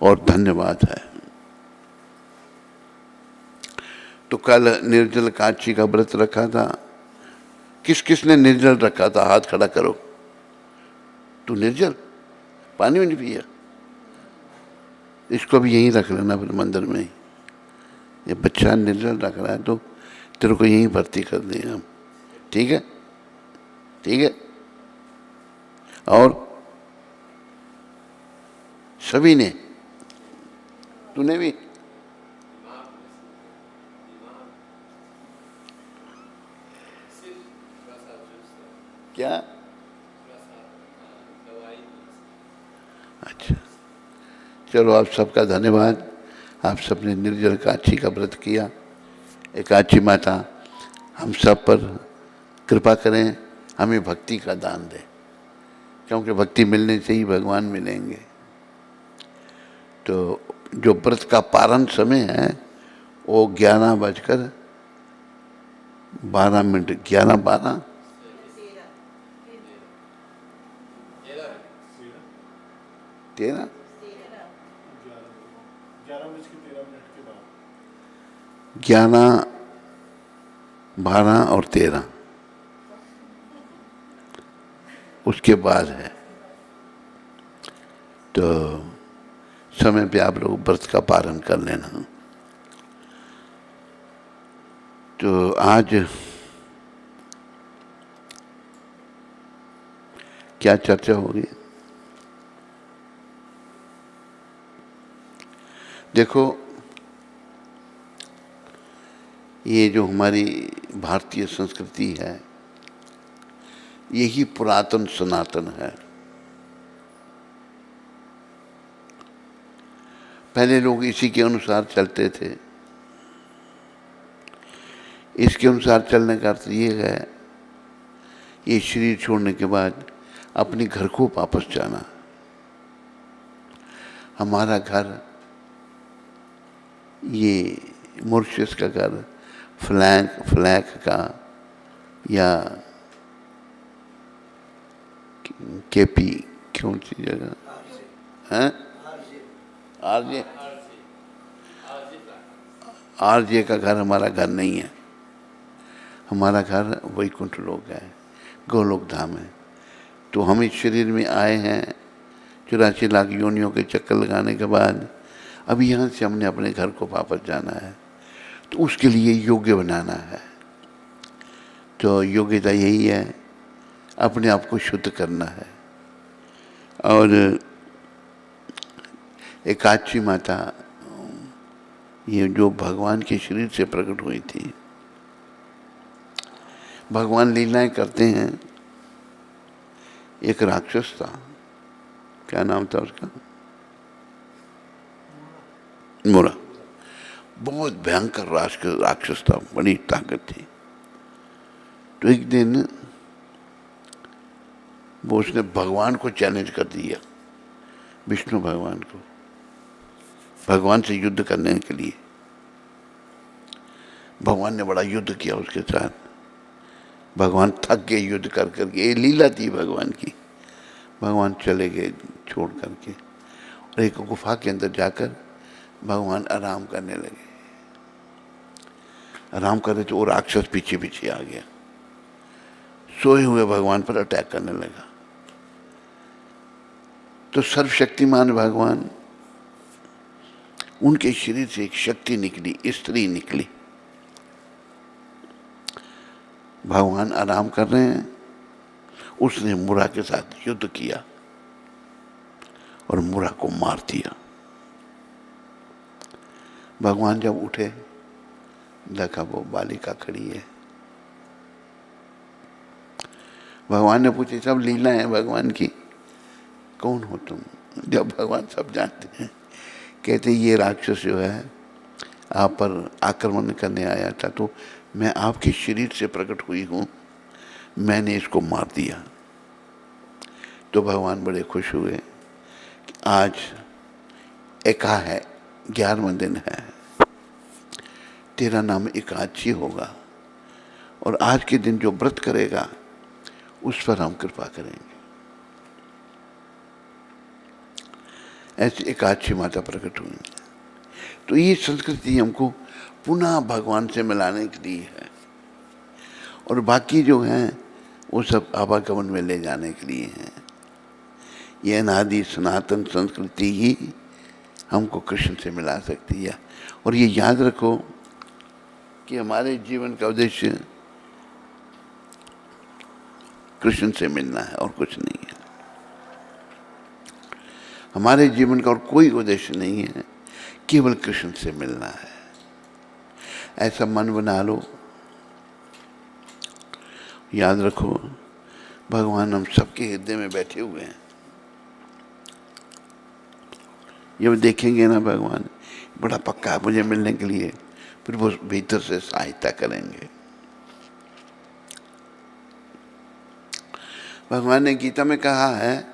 और धन्यवाद है। तो कल निर्जल काची का व्रत रखा था। किस किसने निर्जल रखा था? हाथ खड़ा करो। तू निर्जल पानी भी नहीं पिया? इसको भी यहीं रख लेना फिर मंदिर में ही। ये बच्चा निर्जल रख रहा है तो तेरे को यहीं भर्ती कर दें हम। ठीक है, ठीक है। और सभी ने, तूने भी? क्या? अच्छा, चलो आप सबका धन्यवाद। आप सबने निर्जल काची का व्रत किया। एकाची माता हम सब पर कृपा करें, हमें भक्ति का दान दें, क्योंकि भक्ति मिलने से ही भगवान मिलेंगे। तो जो व्रत का पारण समय है वो 11:12, 11:12 13 11, 12 और 13 उसके बाद है। तो समय पे आप लोग व्रत का पालन कर लेना। तो आज क्या चर्चा होगी? देखो, ये जो हमारी भारतीय संस्कृति है यही पुरातन सनातन है। पहले लोग इसी के अनुसार चलते थे। इसके अनुसार चलने का अर्थ ये है, ये शरीर छोड़ने के बाद अपने घर को वापस जाना। हमारा घर, ये मॉरिशस का घर, फ्लैग का या केपी, कौन सी जगह है? आरजे का घर हमारा घर नहीं है। हमारा घर वैकुंठ लोक है, गोलोक धाम है। तो हम इस शरीर में आए हैं 84 लाख योनियों के चक्कर लगाने के बाद। अब यहाँ से हमने अपने घर को वापस जाना है, तो उसके लिए योग्य बनाना है। तो योग्यता यही है, अपने आप को शुद्ध करना है। और एकाची माता, ये जो भगवान के शरीर से प्रकट हुई थी। भगवान लीलाएं करते हैं। एक राक्षस था, क्या नाम था उसका? मोरा। बहुत भयंकर राक्षस था, बड़ी ताकत थी। तो एक दिन वो उसने भगवान को चैलेंज कर दिया, विष्णु भगवान को, भगवान से युद्ध करने के लिए। भगवान ने बड़ा युद्ध किया उसके साथ। भगवान थक गए युद्ध कर करके, ये लीला थी भगवान की। भगवान चले गए छोड़ करके, और एक गुफा के अंदर जाकर भगवान आराम करने लगे। आराम कर रहे तो वो राक्षस पीछे पीछे आ गया, सोए हुए भगवान पर अटैक करने लगा। तो सर्वशक्तिमान भगवान, उनके शरीर से एक शक्ति निकली, स्त्री निकली। भगवान आराम कर रहे हैं, उसने मुरा के साथ युद्ध किया और मुरा को मार दिया। भगवान जब उठे, देखा वो बालिका खड़ी है। भगवान ने पूछे, सब लीला है भगवान की, कौन हो तुम? जब भगवान सब जानते हैं, कहते ये राक्षस जो है आप पर आक्रमण करने आया था, तो मैं आपके शरीर से प्रकट हुई हूँ, मैंने इसको मार दिया। तो भगवान बड़े खुश हुए कि आज एका है, 11वां दिन है, तेरा नाम एकादशी होगा, और आज के दिन जो व्रत करेगा उस पर हम कृपा करेंगे। ऐसे एकादशी माता प्रकट हुई। तो ये संस्कृति हमको पुनः भगवान से मिलाने के लिए है, और बाकी जो हैं वो सब आवागमन में ले जाने के लिए हैं। ये अनादि सनातन संस्कृति ही हमको कृष्ण से मिला सकती है। और ये याद रखो कि हमारे जीवन का उद्देश्य कृष्ण से मिलना है और कुछ नहीं है। हमारे जीवन का और कोई उद्देश्य नहीं है, केवल कृष्ण से मिलना है। ऐसा मन बना लो। याद रखो भगवान हम सबके हृदय में बैठे हुए हैं। जब देखेंगे ना भगवान बड़ा पक्का है मुझे मिलने के लिए, फिर वो भीतर से सहायता करेंगे। भगवान ने गीता में कहा है,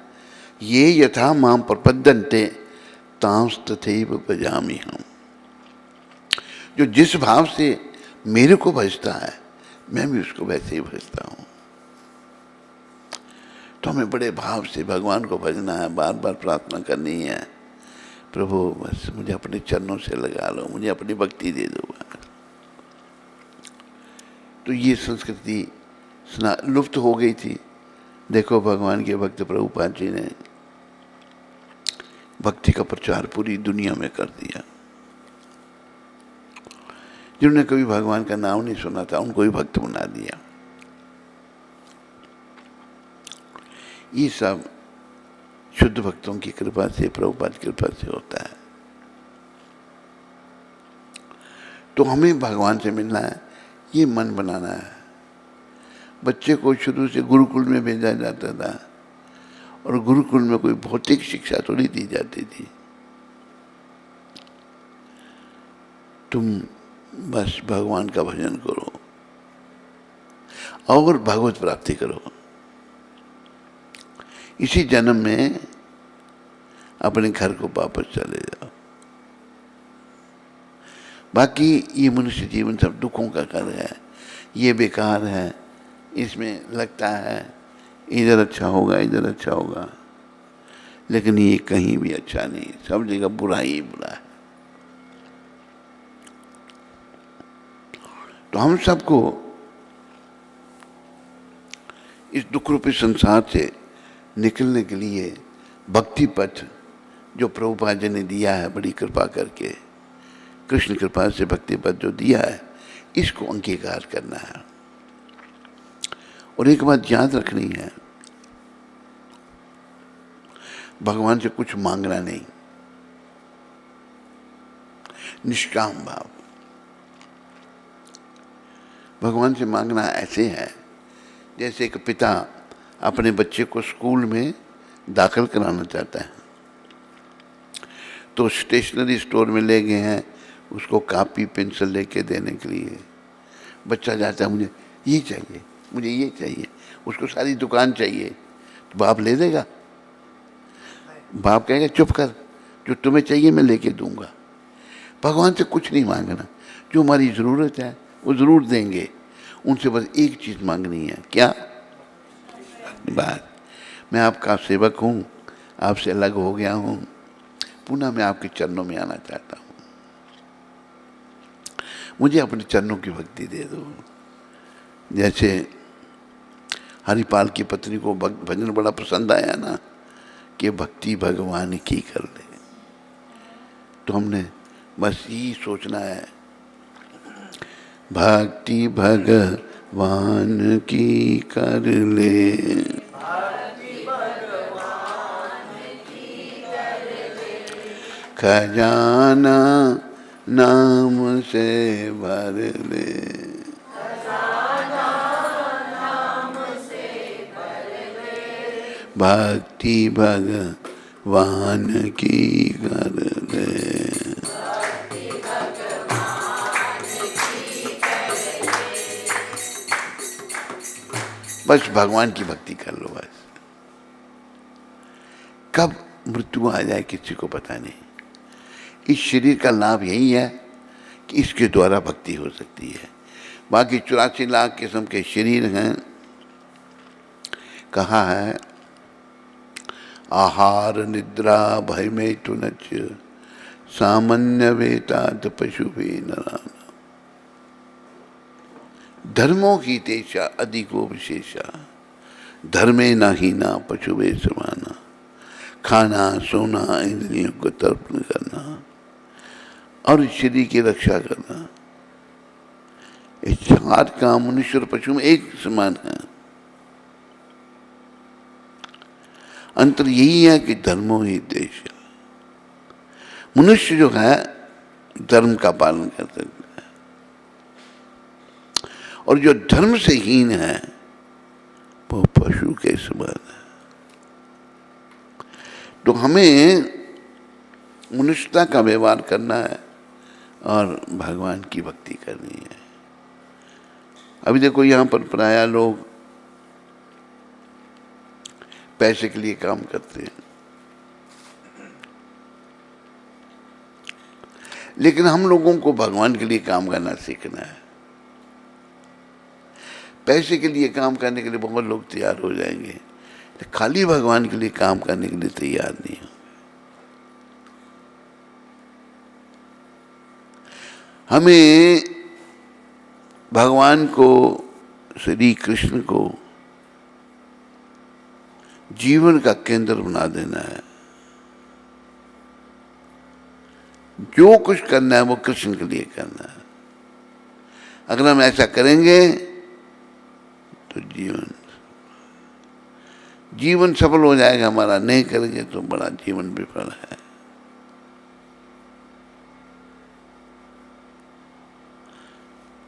ये यथा माम प्रपद्यन्ते तांस तथैव भजामि हम। जो जिस भाव से मेरे को भजता है मैं भी उसको वैसे ही भजता हूँ। तो हमें बड़े भाव से भगवान को भजना है, बार बार प्रार्थना करनी है, प्रभु बस मुझे अपने चरणों से लगा लो, मुझे अपनी भक्ति दे दो। तो ये संस्कृति लुप्त हो गई थी। देखो भगवान के भक्त प्रभुपाद जी ने भक्ति का प्रचार पूरी दुनिया में कर दिया। जिन्होंने कभी भगवान का नाम नहीं सुना था उनको भी भक्त बना दिया। ये सब शुद्ध भक्तों की कृपा से, प्रभुपाद की कृपा से होता है। तो हमें भगवान से मिलना है, ये मन बनाना है। बच्चे को शुरू से गुरुकुल में भेजा जाता था, और गुरुकुल में कोई भौतिक शिक्षा थोड़ी दी जाती थी। तुम बस भगवान का भजन करो और भगवत प्राप्ति करो। इसी जन्म में अपने घर को वापस चले जाओ। बाकी ये मनुष्य जीवन सब दुखों का घर है, ये बेकार है, इसमें लगता है इधर अच्छा होगा इधर अच्छा होगा, लेकिन ये कहीं भी अच्छा नहीं, सब जगह बुरा ही बुरा है। तो हम सबको इस दुख रूपी संसार से निकलने के लिए भक्ति पथ जो प्रभुपाद जी ने दिया है बड़ी कृपा करके, कृष्ण कृपा से भक्ति पथ जो दिया है, इसको अंगीकार करना है। और एक बात याद रखनी है, भगवान से कुछ मांगना नहीं, निष्काम भाव। भगवान से मांगना ऐसे है जैसे एक पिता अपने बच्चे को स्कूल में दाखिल कराना चाहता है, तो स्टेशनरी स्टोर में ले गए हैं उसको कापी पेंसिल लेके देने के लिए। बच्चा जाता है मुझे ये चाहिए, मुझे ये चाहिए, उसको सारी दुकान चाहिए, तो बाप ले देगा? बाप कहेगा चुप कर, जो तुम्हें चाहिए मैं लेके दूंगा। भगवान से कुछ नहीं मांगना, जो हमारी ज़रूरत है वो ज़रूर देंगे। उनसे बस एक चीज़ मांगनी है, क्या? बात मैं आपका सेवक हूँ, आपसे अलग हो गया हूँ, पुनः मैं आपके चरणों में आना चाहता हूँ, मुझे अपने चरणों की भक्ति दे दो। जैसे हरिपाल की पत्नी को भजन बड़ा पसंद आया ना कि भक्ति भगवान की कर ले, तो हमने बस यही सोचना है, भक्ति भगवान की कर ले, खजाना नाम से भर ले, भक्ति भगवान की कर ले। बस भगवान की भक्ति कर लो। बस कब मृत्यु आ जाए किसी को पता नहीं। इस शरीर का लाभ यही है कि इसके द्वारा भक्ति हो सकती है। बाकी 84 लाख किस्म के शरीर हैं। कहा है आहार निद्रा भय में तु नच सामान्य वेतात पशु भी नराना। धर्मों की तेषा अधिको विशेषा धर्मे न हीना पशु वे समाना। खाना सोना इंद्रियों को तर्पण करना और शरीर की रक्षा करना, ये चार काम मनुष्य और पशु में एक समान है। अंतर यही है कि धर्मो ही देश। मनुष्य जो है धर्म का पालन कर सकता है और जो धर्म से हीन है वो पशु के समान है। तो हमें मनुष्यता का व्यवहार करना है और भगवान की भक्ति करनी है। अभी देखो यहाँ पर प्रायः लोग पैसे के लिए काम करते हैं, लेकिन हम लोगों को भगवान के लिए काम करना सीखना है। पैसे के लिए काम करने के लिए बहुत लोग तैयार हो जाएंगे, खाली भगवान के लिए काम करने के लिए तैयार नहीं हो। हमें भगवान को, श्री कृष्ण को जीवन का केंद्र बना देना है। जो कुछ करना है वो कृष्ण के लिए करना है। अगर हम ऐसा करेंगे तो जीवन सफल हो जाएगा हमारा। नहीं करेंगे तो बड़ा जीवन विफल है।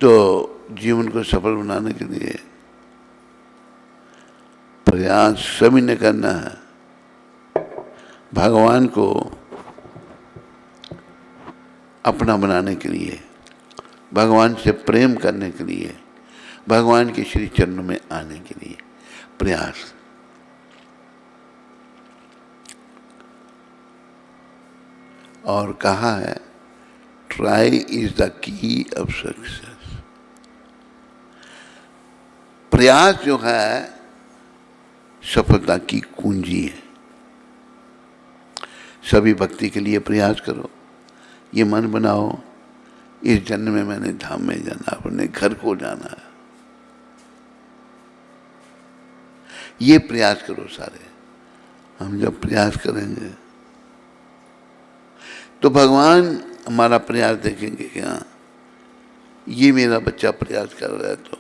तो जीवन को सफल बनाने के लिए प्रयास सभी ने करना है। भगवान को अपना बनाने के लिए, भगवान से प्रेम करने के लिए, भगवान के श्री चरणों में आने के लिए प्रयास। और कहा है try is the key of success. प्रयास जो है सफलता की कुंजी है। सभी भक्ति के लिए प्रयास करो। ये मन बनाओ इस जन्म में मैंने धाम में जाना, अपने घर को जाना है। ये प्रयास करो सारे। हम जब प्रयास करेंगे तो भगवान हमारा प्रयास देखेंगे कि हाँ ये मेरा बच्चा प्रयास कर रहा है, तो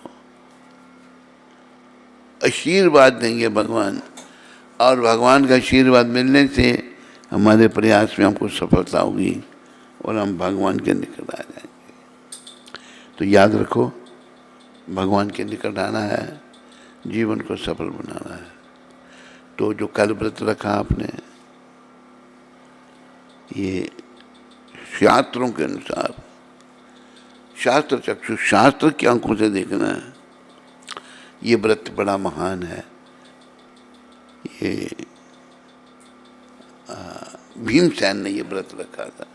आशीर्वाद देंगे भगवान। और भगवान का आशीर्वाद मिलने से हमारे प्रयास में हमको सफलता होगी और हम भगवान के निकट आ जाएंगे। तो याद रखो, भगवान के निकट आना है, जीवन को सफल बनाना है। तो जो कल व्रत रखा आपने, ये शास्त्रों के अनुसार, शास्त्र चक्षु, शास्त्र की आंखों से देखना है। ये व्रत बड़ा महान है। ये भीमसेन ने ये व्रत रखा था,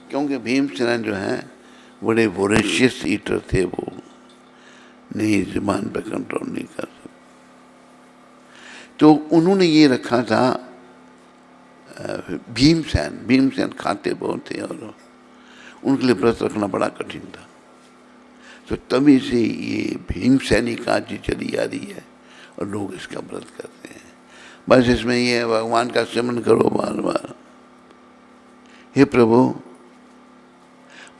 क्योंकि भीमसेन जो है बड़े वोरेशियस ईटर थे। वो नहीं, जुबान पर कंट्रोल नहीं कर सकते, तो उन्होंने ये रखा था। भीमसेन खाते बहुत थे और उनके लिए व्रत रखना बड़ा कठिन था। तो तभी से ये भीमसेनी कांची चली आ रही है और लोग इसका व्रत करते हैं। बस इसमें ये भगवान का स्मरण करो बार बार। हे प्रभु,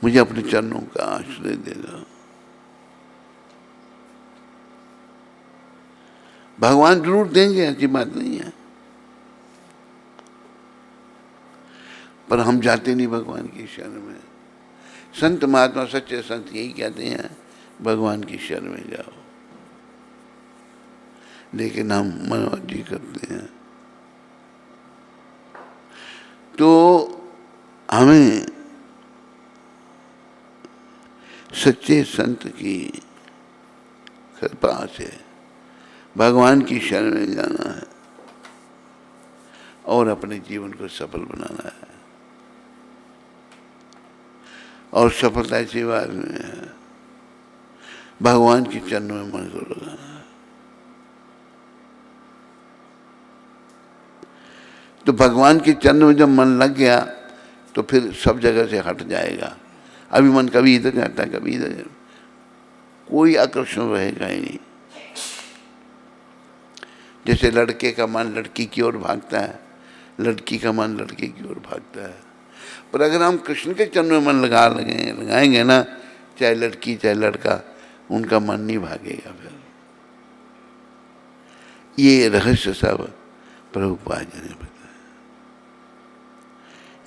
मुझे अपने चरणों का आश्रय दे दो। भगवान जरूर देंगे, ऐसी बात नहीं है, पर हम जाते नहीं भगवान की शरण में। संत महात्मा सच्चे संत यही कहते हैं, भगवान की शरण में जाओ, लेकिन हम मनोजी करते हैं। तो हमें सच्चे संत की कृपा से भगवान की शरण में जाना है और अपने जीवन को सफल बनाना है। और सफलता इसी बात में है, भगवान के चरणों में मन को लगाना है। तो भगवान के चरण में जब मन लग गया तो फिर सब जगह से हट जाएगा। अभी मन कभी इधर जाता है, कभी इधर, कोई आकर्षण रहेगा ही नहीं। जैसे लड़के का मन लड़की की ओर भागता है, लड़की का मन लड़के की ओर भागता है। पर अगर हम कृष्ण के चरण में मन लगाएंगे ना, चाहे लड़की चाहे लड़का, उनका मन नहीं भागेगा फिर। ये रहस्य सब प्रभुपाद जी ने बताया।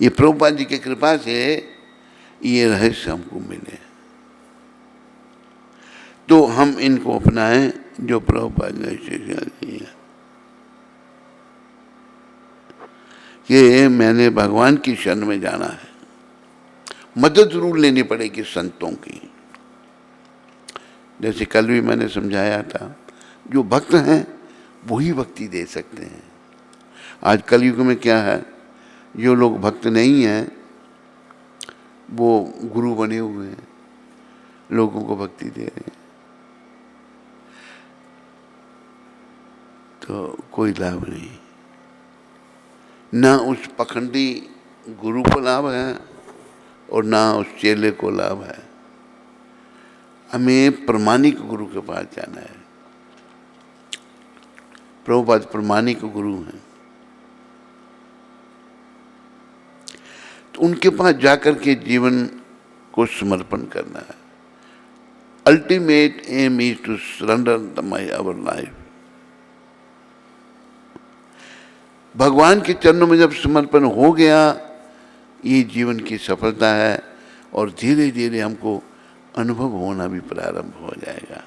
ये प्रभुपाद जी की कृपा से ये रहस्य हमको मिले, तो हम इनको अपनाएं जो प्रभुपाद ने शिक्षा दी है कि मैंने भगवान की शरण में जाना है। मदद जरूर लेनी पड़ेगी संतों की। जैसे कल भी मैंने समझाया था, जो भक्त हैं वही भक्ति दे सकते हैं। आज कलयुग में क्या है, जो लोग भक्त नहीं हैं वो गुरु बने हुए हैं, लोगों को भक्ति दे रहे हैं, तो कोई लाभ नहीं। ना उस पखंडी गुरु को लाभ है और ना उस चेले को लाभ है। हमें प्रमाणिक गुरु के पास जाना है। प्रभुपाद प्रमाणिक गुरु हैं, तो उनके पास जाकर के जीवन को समर्पण करना है। Ultimate aim is to surrender my our life. भगवान के चरणों में जब समर्पण हो गया, ये जीवन की सफलता है। और धीरे धीरे हमको अनुभव होना भी प्रारंभ हो जाएगा।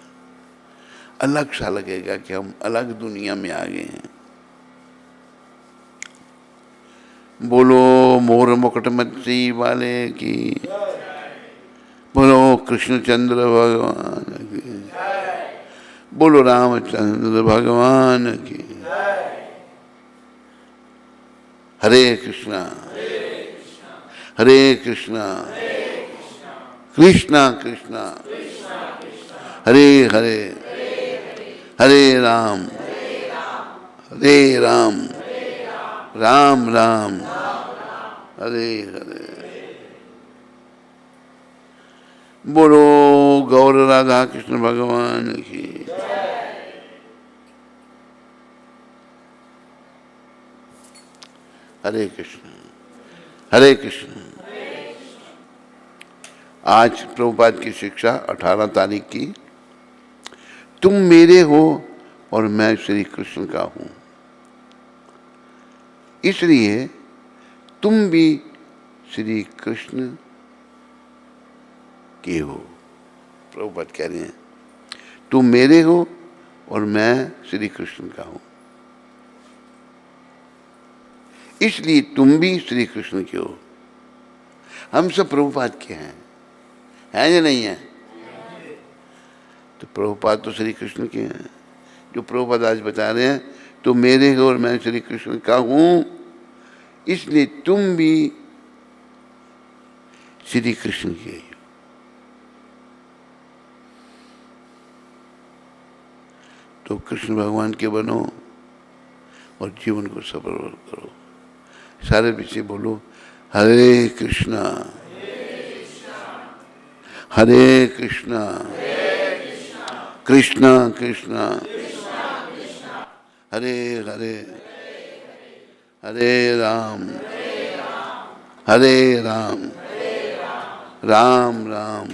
अलग सा लगेगा कि हम अलग दुनिया में आ गए हैं। बोलो मोर मुकुटमंत्री वाले की, बोलो कृष्णचंद्र भगवान की, बोलो रामचंद्र भगवान की। हरे कृष्णा हरे कृष्णा कृष्णा कृष्णा हरे हरे, हरे राम राम राम हरे हरे। बोलो गौर राधा कृष्ण भगवान की। हरे कृष्ण हरे कृष्ण। आज प्रभुपाद की शिक्षा 18 तारीख की, तुम मेरे हो और मैं श्री कृष्ण का हूं, इसलिए तुम भी श्री कृष्ण के हो। प्रभुपाद कह रहे हैं तुम मेरे हो और मैं श्री कृष्ण का हूं, इसलिए तुम भी श्री कृष्ण के हो। हम सब प्रभुपाद के हैं या नहीं है? तो प्रभुपाद तो श्री कृष्ण के हैं। जो प्रभुपाद आज बता रहे हैं तो मेरे हो और मैं श्री कृष्ण का हूं, इसलिए तुम भी श्री कृष्ण के हो। तो कृष्ण भगवान के बनो और जीवन को सफल करो। सारे पीछे बोलो हरे कृष्णा हरे कृष्णा कृष्णा कृष्णा हरे हरे, हरे राम राम राम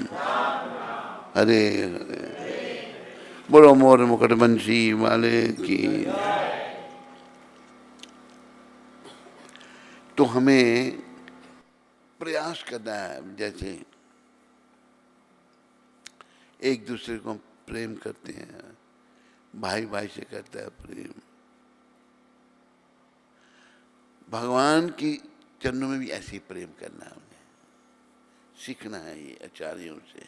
हरे हरे। बोलो मोर मुकुटबंशी वाले की। तो हमें प्रयास करना है, जैसे एक दूसरे को प्रेम करते हैं, भाई भाई से करता है प्रेम। भगवान की चरणों में भी ऐसे ही प्रेम करना है, हमें सीखना है ये आचार्यों से।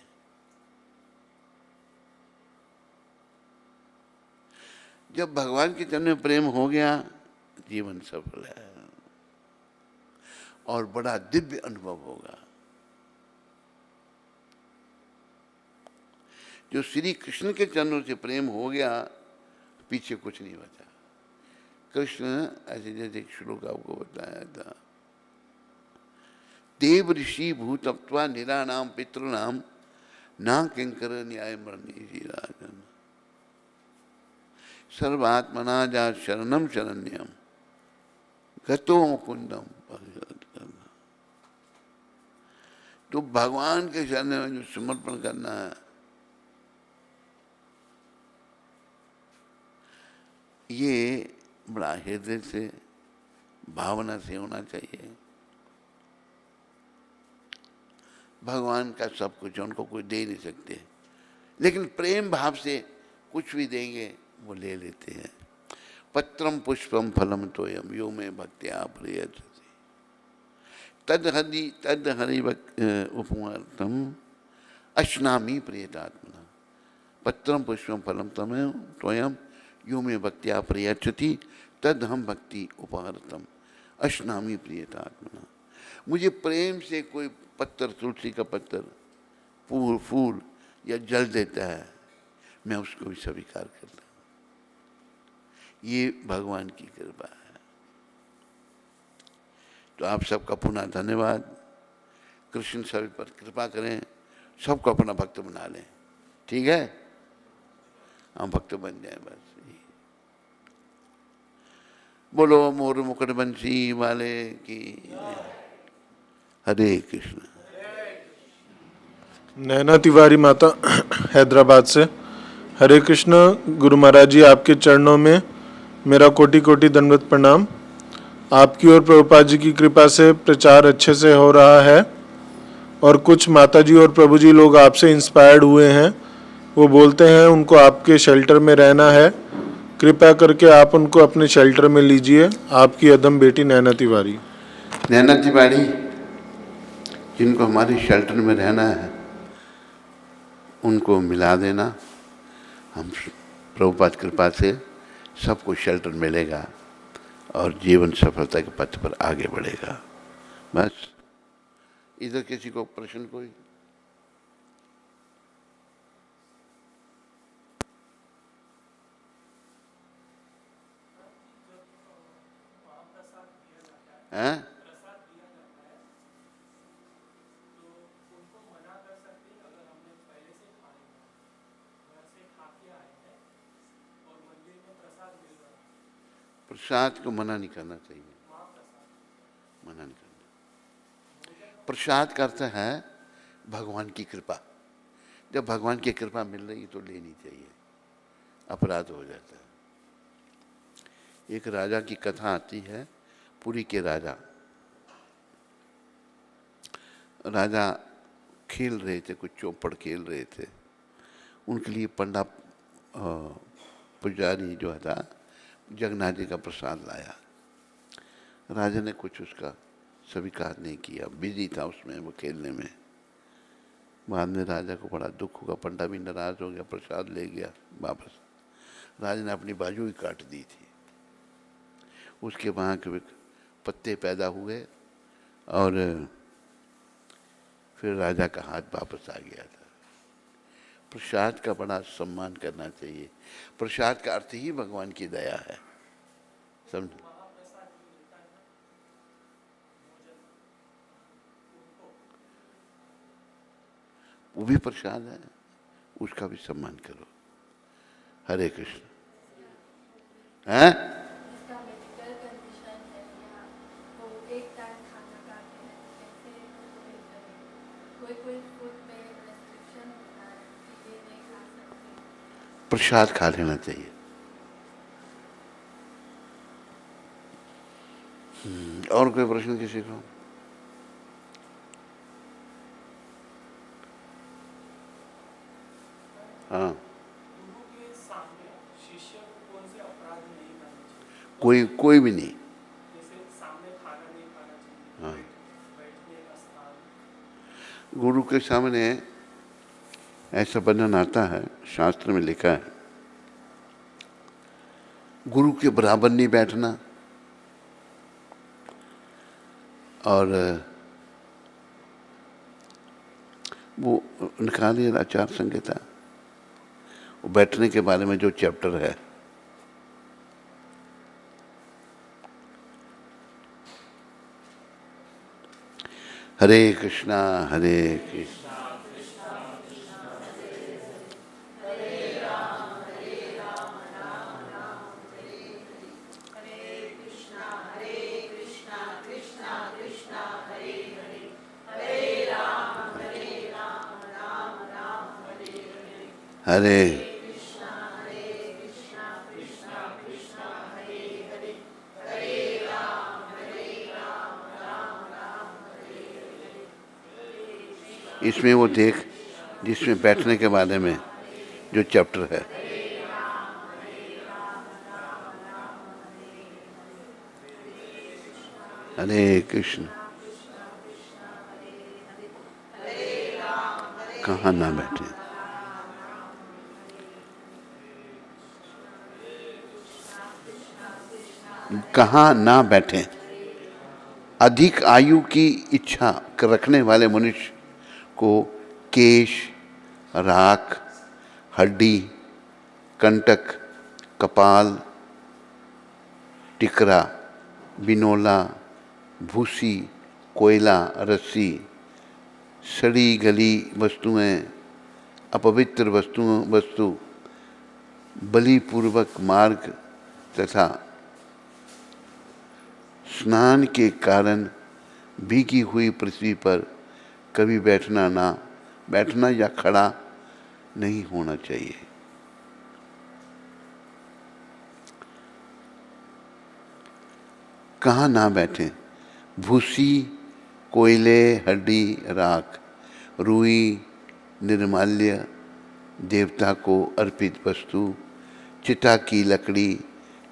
जब भगवान के चरणों में प्रेम हो गया, जीवन सफल है और बड़ा दिव्य अनुभव होगा। जो श्री कृष्ण के चरणों से प्रेम हो गया, पीछे कुछ नहीं बचा। कृष्ण ऐसे जैसे एक श्लोक आपको बताया था, देव ऋषि भूतत्वा निरानाम पितृनाम ना किंकर न्याय मरणी राजन सर्वात्मना जा शरणम शरण्यम गतो मुकुंदम। तो भगवान के शरण में जो समर्पण करना है, ये बड़ा हृदय से भावना से होना चाहिए। भगवान का सब कुछ उनको कोई दे नहीं सकते, लेकिन प्रेम भाव से कुछ भी देंगे वो ले लेते हैं। पत्रम पुष्पम फलम तोयम यो में भक्त्या प्रयच्छति तद हरि उपमर्थम अश्नामी प्रियतात्मना। पत्रम पुष्पम फलम तोयम यो में भक्त्या प्रयच्छति तद हम भक्ति उपहर्तम अश्नामी प्रियतात्मना। मुझे प्रेम से कोई पत्थर, तुलसी का पत्थर, फूल या जल देता है, मैं उसको भी स्वीकार करता हूँ। ये भगवान की कृपा है। तो आप सबका पुनः धन्यवाद। कृष्ण सभी पर कृपा करें, सबको अपना भक्त बना लें। ठीक है, हम भक्त बन जाए बस। बोलो मोर मुकुट बंसी वाले की। हरे कृष्ण। नैना तिवारी माता हैदराबाद से। हरे कृष्ण। गुरु महाराज जी, आपके चरणों में मेरा कोटि कोटि दंडवत प्रणाम। आपकी और प्रभुपाद जी की कृपा से प्रचार अच्छे से हो रहा है और कुछ माता जी और प्रभु जी लोग आपसे इंस्पायर्ड हुए हैं। वो बोलते हैं उनको आपके शेल्टर में रहना है, कृपया करके आप उनको अपने शेल्टर में लीजिए। आपकी अदम बेटी नैना तिवारी। नैना तिवारी जिनको हमारे शेल्टर में रहना है उनको मिला देना। हम प्रभुपाद कृपा से सबको शेल्टर मिलेगा और जीवन सफलता के पथ पर आगे बढ़ेगा। बस। इधर किसी को प्रश्न कोई? हैं? प्रसाद को मना नहीं करना चाहिए, मना नहीं करना। प्रसाद का अर्थ है भगवान की कृपा। जब भगवान की कृपा मिल रही तो लेनी चाहिए, अपराध हो जाता है। एक राजा की कथा आती है, पुरी के राजा। राजा खेल रहे थे, कुछ चौपड़ खेल रहे थे। उनके लिए पंडा पुजारी जो था जगन्नाथ जी का प्रसाद लाया। राजा ने कुछ उसका स्वीकार नहीं किया, बिजी था उसमें, वो खेलने में। बाद में राजा को बड़ा दुख हुआ, पंडा भी नाराज हो गया, प्रसाद ले गया वापस। राजा ने अपनी बाजू ही काट दी थी। उसके वहाँ के पत्ते पैदा हुए और फिर राजा का हाथ वापस आ गया था। प्रसाद का बड़ा सम्मान करना चाहिए। प्रसाद का अर्थ ही भगवान की दया है, समझ। वो भी प्रसाद है, उसका भी सम्मान करो। हरे कृष्ण। हैं? प्रसाद खा लेना चाहिए। और कोई प्रश्न किसी को? हाँ, कोई भी नहीं। हाँ, गुरु के सामने ऐसा बंधन आता है, शास्त्र में लिखा है, गुरु के बराबर नहीं बैठना और वो निकालिए आचार संहिता, वो बैठने के बारे में जो चैप्टर है, हरे कृष्णा हरे कृष्णा हरे इसमें वो देख जिसमें बैठने के बारे में जो चैप्टर है, हरे कृष्ण, कहाँ ना बैठे। कहाँ ना बैठे। अधिक आयु की इच्छा रखने वाले मनुष्य को केश, राख, हड्डी, कंटक, कपाल, टिकरा, बिनोला, भूसी, कोयला, रस्सी, सड़ी गली वस्तुएं, अपवित्र वस्तु, बलिपूर्वक मार्ग तथा स्नान के कारण भीगी हुई पृथ्वी पर कभी बैठना या खड़ा नहीं होना चाहिए। कहाँ ना बैठें। भूसी, कोयले, हड्डी, राख, रुई, निर्माल्य, देवता को अर्पित वस्तु, चिता की लकड़ी,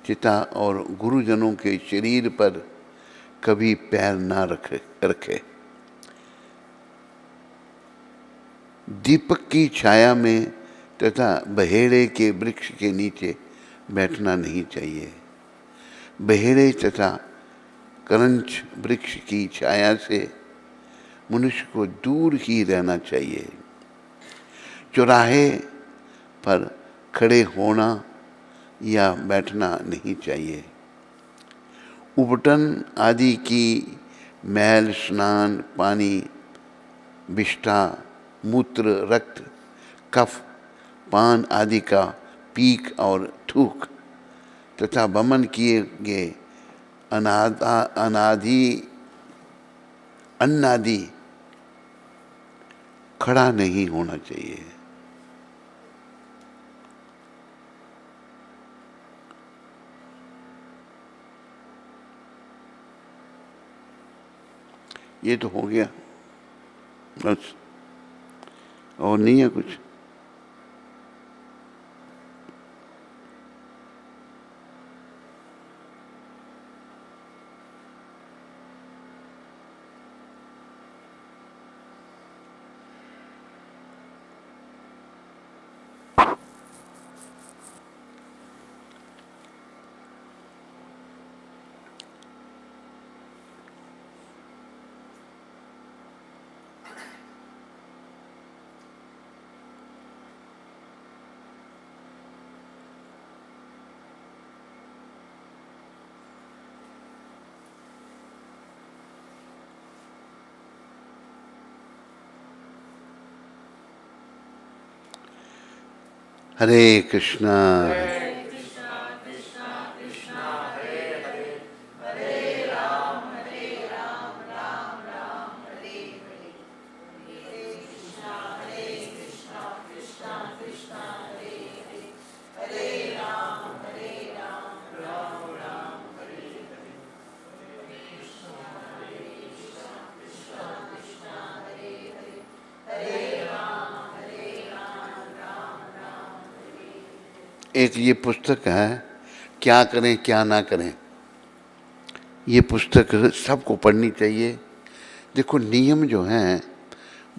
चिता और गुरुजनों के शरीर पर कभी पैर ना रखे। दीपक की छाया में तथा बहेड़े के वृक्ष के नीचे बैठना नहीं चाहिए। बहेड़े तथा करंच वृक्ष की छाया से मनुष्य को दूर ही रहना चाहिए। चौराहे पर खड़े होना या बैठना नहीं चाहिए। उपटन आदि की मैल, स्नान, पानी, विष्ठा, मूत्र, रक्त, कफ, पान आदि का पीक और थूक तथा वमन किए गए अन्नादि खड़ा नहीं होना चाहिए। ये तो हो गया बस, और नहीं है कुछ। हरे कृष्णा एक ये पुस्तक है, क्या करें क्या ना करें। ये पुस्तक सबको पढ़नी चाहिए। देखो, नियम जो हैं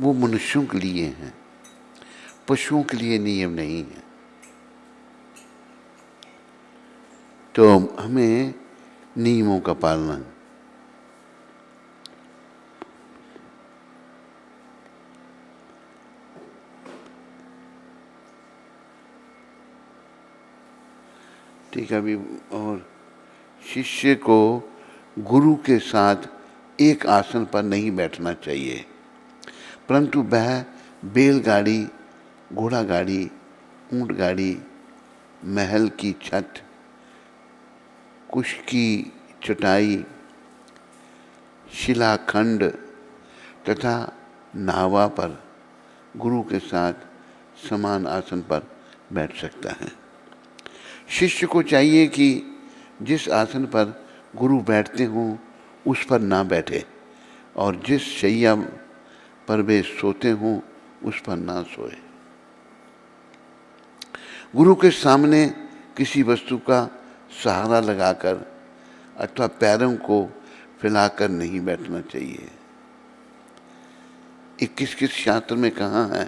वो मनुष्यों के लिए हैं, पशुओं के लिए नियम नहीं है। तो हमें नियमों का पालन, ठीक है। अभी और शिष्य को गुरु के साथ एक आसन पर नहीं बैठना चाहिए, परंतु वह बैलगाड़ी, घोड़ा गाड़ी, ऊंट गाड़ी, महल की छत, कुश की चटाई, शिलाखंड तथा नावा पर गुरु के साथ समान आसन पर बैठ सकता है। शिष्य को चाहिए कि जिस आसन पर गुरु बैठते हों उस पर ना बैठे और जिस शैया पर वे सोते हों उस पर ना सोए। गुरु के सामने किसी वस्तु का सहारा लगाकर अथवा पैरों को फैलाकर नहीं बैठना चाहिए। 21 शास्त्र में कहाँ है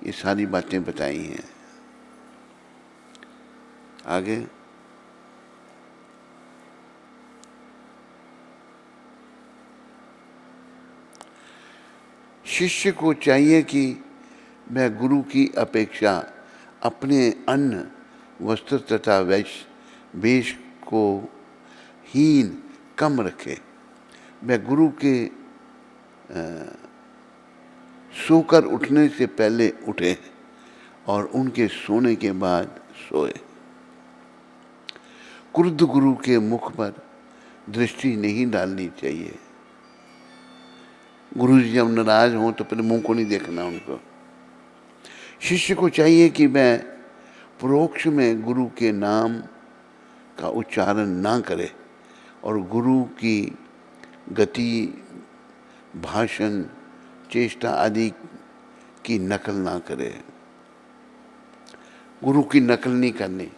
ये सारी बातें बताई हैं। आगे शिष्य को चाहिए कि वह गुरु की अपेक्षा अपने अन्न, वस्त्र तथा वेश को हीन कम रखे। वह गुरु के सोकर उठने से पहले उठे और उनके सोने के बाद सोए। क्रुद्ध गुरु के मुख पर दृष्टि नहीं डालनी चाहिए। गुरु जी जब नाराज हों तो फिर मुंह को नहीं देखना उनको। शिष्य को चाहिए कि वह परोक्ष में गुरु के नाम का उच्चारण ना करे और गुरु की गति, भाषण, चेष्टा आदि की नकल ना करे। गुरु की नकल नहीं करनी।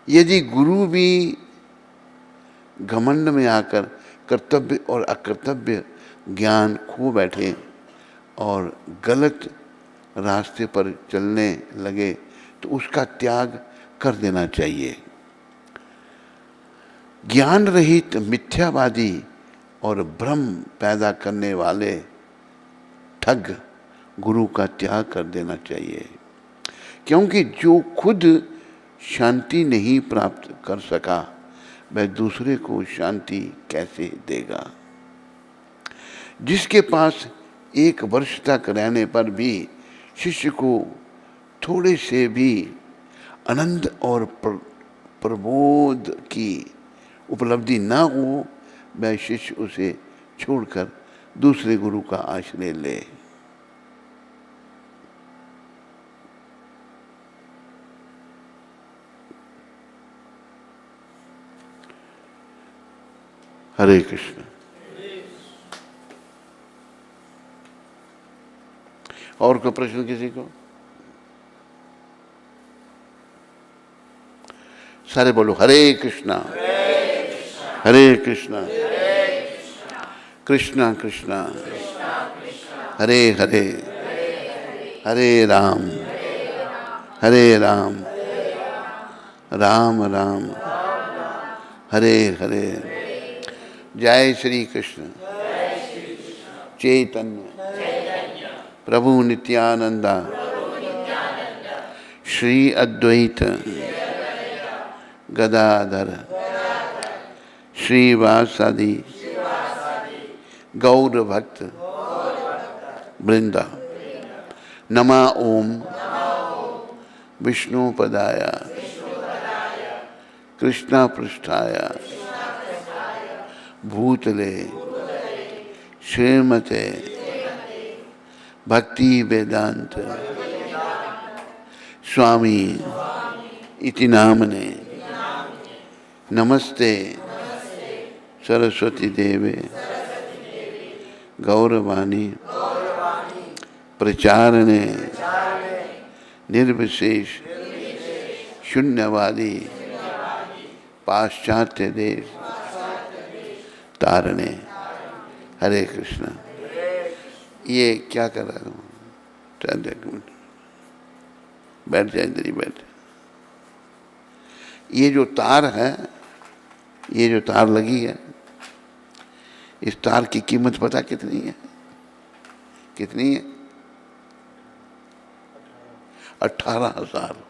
यदि गुरु भी घमंड में आकर कर्तव्य और अकर्तव्य ज्ञान खो बैठे और गलत रास्ते पर चलने लगे तो उसका त्याग कर देना चाहिए। ज्ञान रहित मिथ्यावादी और भ्रम पैदा करने वाले ठग गुरु का त्याग कर देना चाहिए, क्योंकि जो खुद शांति नहीं प्राप्त कर सका वह दूसरे को शांति कैसे देगा। जिसके पास 1 वर्ष तक रहने पर भी शिष्य को थोड़े से भी आनंद और प्रबोध की उपलब्धि ना हो वह शिष्य उसे छोड़कर दूसरे गुरु का आश्रय ले। हरे कृष्ण। और कोई प्रश्न किसी को? सारे बोलो हरे कृष्णा हरे कृष्णा कृष्णा कृष्णा हरे हरे हरे राम राम राम हरे हरे। जय श्री कृष्ण चैतन्य प्रभु नित्यानंदा श्री अद्वैत गदाधर श्रीवासादि गौर भक्त वृंदा। नमा ओम विष्णुपदाय कृष्णा पृष्ठाय भूतले श्रीमते भक्ति वेदांत स्वामी इति नामने नमस्ते सरस्वती देवे गौरवाणी प्रचारणे निर्विशेष शून्यवादी पाश्चात्य देश तारणे। हरे कृष्ण। ये क्या कर रहा हूँ? चल एक मिनट बैठ जाए, इधर ही बैठ। ये जो तार है, ये जो तार लगी है, इस तार की कीमत पता कितनी है? कितनी है? 18,000।